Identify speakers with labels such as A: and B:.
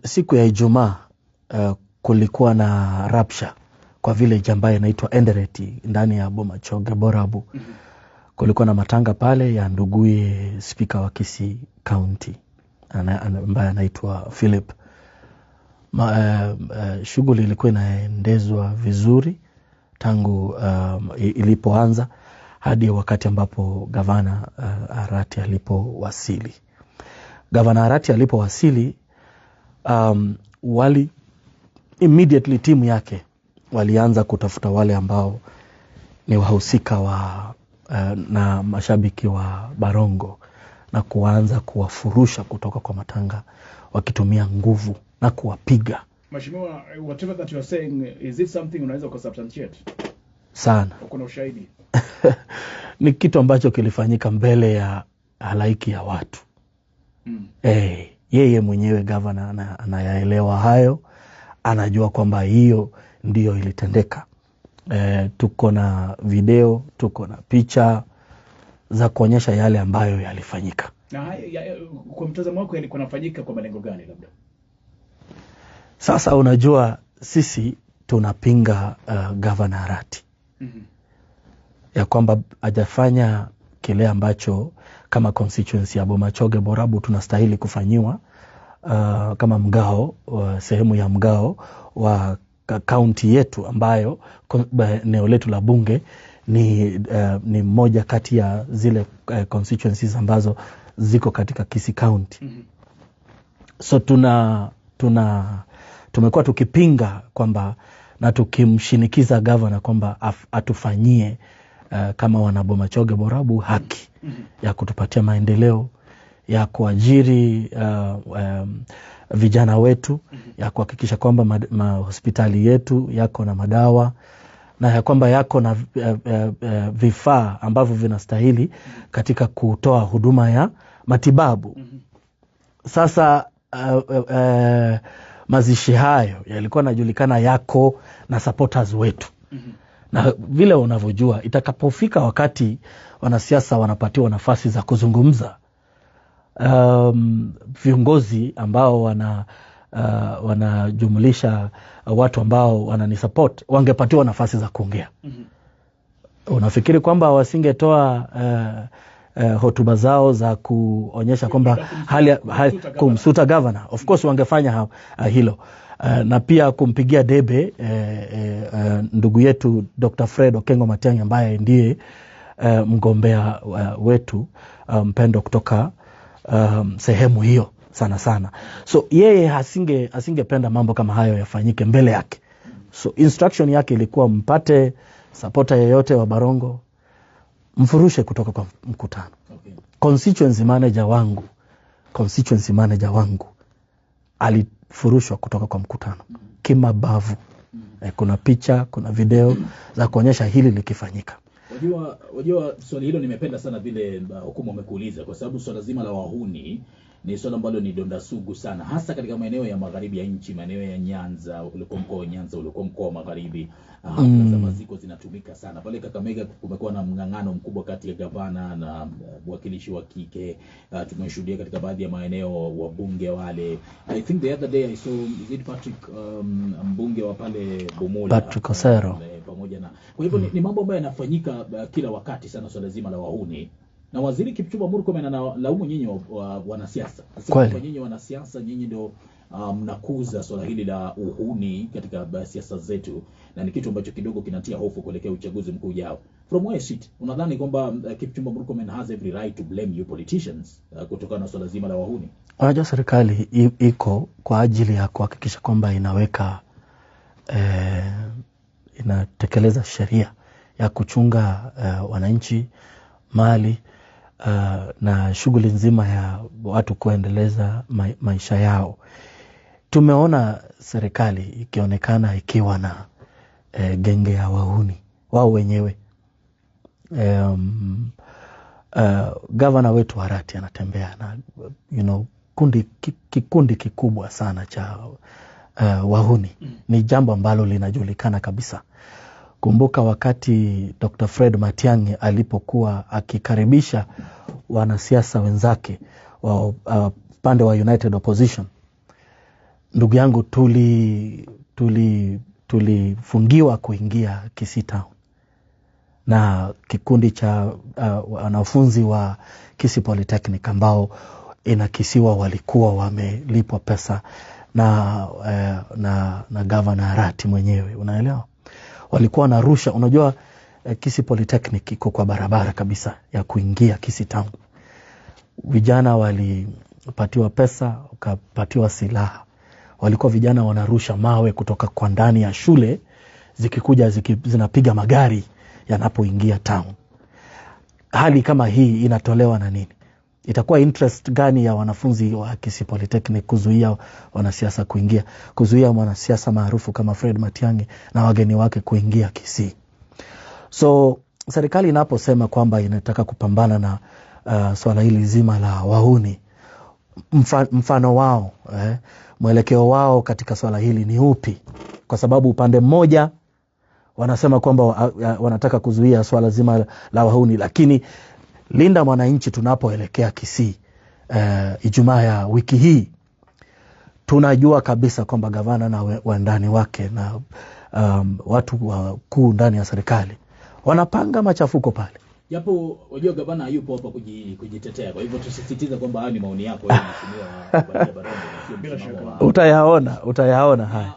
A: Siku ya Ijumaa kulikuwa na rapsha kwa village ambayo inaitwa Endereti ndani ya Bomachoge Borabu. Kulikuwa na matanga pale ya nduguye speaker wa Kisii County ambaye anaitwa Philip. Shughuli ilikuwa inaendezwa vizuri tangu ilipoanza hadi wakati ambapo Gavana Arati alipowasili. Gavana Arati alipowasili, wali immediately timu yake walianza kutafuta wale ambao ni wahusika na mashabiki wa Barongo na kuanza kuwafurusha kutoka kwa matanga wakitumia nguvu na kuwapiga.
B: Mheshimiwa, whatever that you are saying, is it something unaweza kusubstantiate?
A: Sana.
B: Kuna ushahidi?
A: Ni kitu ambacho kilifanyika mbele ya halaiki ya watu. Yeye mwenyewe gavana anayaelewa hayo, anajua kwamba hiyo ndiyo ilitendeka. Tuko na video, tuko na picha za kuonyesha yale ambayo yalifanyika.
B: Na kwa mtazamo wako yalikuwa yanafanyika kwa malengo gani labda?
A: Sasa unajua sisi tunapinga Gavana Arati. Ya kwamba hajafanya kile ambacho kama constituency ya Bomachoge Borabu tunastahili kufanyiwa kama mgao, sehemu ya mgao wa county yetu ambayo eneo letu la bunge ni moja kati ya zile constituencies ambazo ziko katika Kisii County. So tumekuwa tukipinga kwamba na tukimshinikiza governor kwamba atufanyie kama wana Bomachoge Borabu haki ya kutupatia maendeleo, ya kuajiri vijana wetu, ya kuhakikisha kwamba hospitali yetu yako na madawa na ya kwamba yako na vifaa ambavyo vinastahili katika kutoa huduma ya matibabu. Sasa mazishi hayo yalikuwa yanajulikana yako na supporters wetu. Na vile unavyojua itakapofika wakati wanasiasa wanapatiwa nafasi za kuzungumza, viongozi ambao wanajumulisha watu ambao wananisupport wangepatiwa nafasi za kuongea. Unafikiri kwamba wasingetoa hotuba zao za kuonyesha kwamba kumsuta governor? Of course wangefanya hilo. Na pia kumpigia debe ndugu yetu Dr. Fred Okengo Matiang'i ambaye ndiye mgombea wetu mpendo kutoka sehemu hiyo sana sana. So yeye asingependa mambo kama hayo yafanyike mbele yake. So instruction yake ilikuwa mpate supporter yeyote wa Barongo, mfurushe kutoka kwa mkutano. Constituency manager wangu alifurushwa kutoka kwa mkutano kimabavu. Kuna picha, kuna video za kuonyesha hili likifanyika.
C: Wajua swali hilo nimependa sana vile hukumu umekuuliza, kwa sababu swala zima la wahuni ni swala ambalo ni donda sugu sana, hasa katika maeneo ya magharibi ya nchi, maeneo ya Nyanza, ulikuwa mkoa wa Nyanza, ulikuwa mkoa wa Magharibi. Za maziko zinatumika sana. Pale Kakamega kumekuwa na mng'ang'ano mkubwa kati ya gavana na mwakilishi wa kike. Tumeshuhudia katika baadhi ya maeneo wabunge wale. I think the other day I saw Patrick mbunge wa pale Bomola,
A: Patrick Osero
C: pamoja na. Kwa hivyo ni mambo ambayo yanafanyika kila wakati sana, swala zima la wahuni. Na Waziri Kipchumba Murkomen analaumu nyinyi wanasiasa. Kwa nyinyi wanasiasa, nyinyi ndio mnakuza swala hili la uhuni katika siasa zetu, na ni kitu ambacho kidogo kinatia hofu kuelekea uchaguzi mkuu ujao. From where sit, unadhani kwamba Kipchumba Murkomen has every right to blame you politicians kutokana na swala zima la wahuni?
A: Unajua serikali iko kwa ajili ya kuhakikisha kwamba inaweka inatekeleza sheria ya kuchunga wananchi, mali na shughuli nzima ya watu kuendeleza maisha yao. Tumeona serikali ikionekana ikiwa na genge ya wahuni wao wenyewe. Governor wetu Arati anatembea na kikundi kikubwa sana cha wahuni. Ni jambo ambalo linajulikana kabisa. Kumbuka wakati Dr. Fred Matiang'i alipokuwa akikaribisha wanasiasa wenzake wa pande wa United Opposition ndugu yangu, tulifungiwa kuingia Kisii Town na kikundi cha wanafunzi wa Kisii Polytechnic ambao inakisiwa walikuwa wamelipwa pesa na Governor Arati mwenyewe, unaelewa. Walikuwa wanarusha, unajua Kisii Polytechnic iko kwa barabara kabisa ya kuingia Kisii Town. Vijana walipatiwa pesa, wakapatiwa silaha. Walikuwa vijana wanarusha mawe kutoka kwa ndani ya shule zikikuja zinapiga magari yanapoingia town. Hali kama hii inatolewa na nini? Itakuwa interest gani ya wanafunzi wa Kisii Polytechnic kuzuia wanasiasa kuingia, kuzuia mwanasiasa maarufu kama Fred Matiang'i na wageni wake kuingia Kisii? So serikali inaposema kwamba inataka kupambana na swala hili zima la wahuni, mfano wao, mwelekeo wao katika swala hili ni upi? Kwa sababu upande mmoja wanasema kwamba wanataka kuzuia swala zima la wahuni, lakini Linda Mwananchi tunapoelekea Kisii Ijumaa ya wiki hii, tunajua kabisa kwamba gavana na wandani wake na watu wakuu ndani ya serikali wanapanga machafuko pale.
C: Japo wajua gavana hayupo hapa kujitetea, kwa hivyo tusisitiza kwamba haya ni maoni yako wewe mheshimiwa Barongo.
A: Utayaona haya.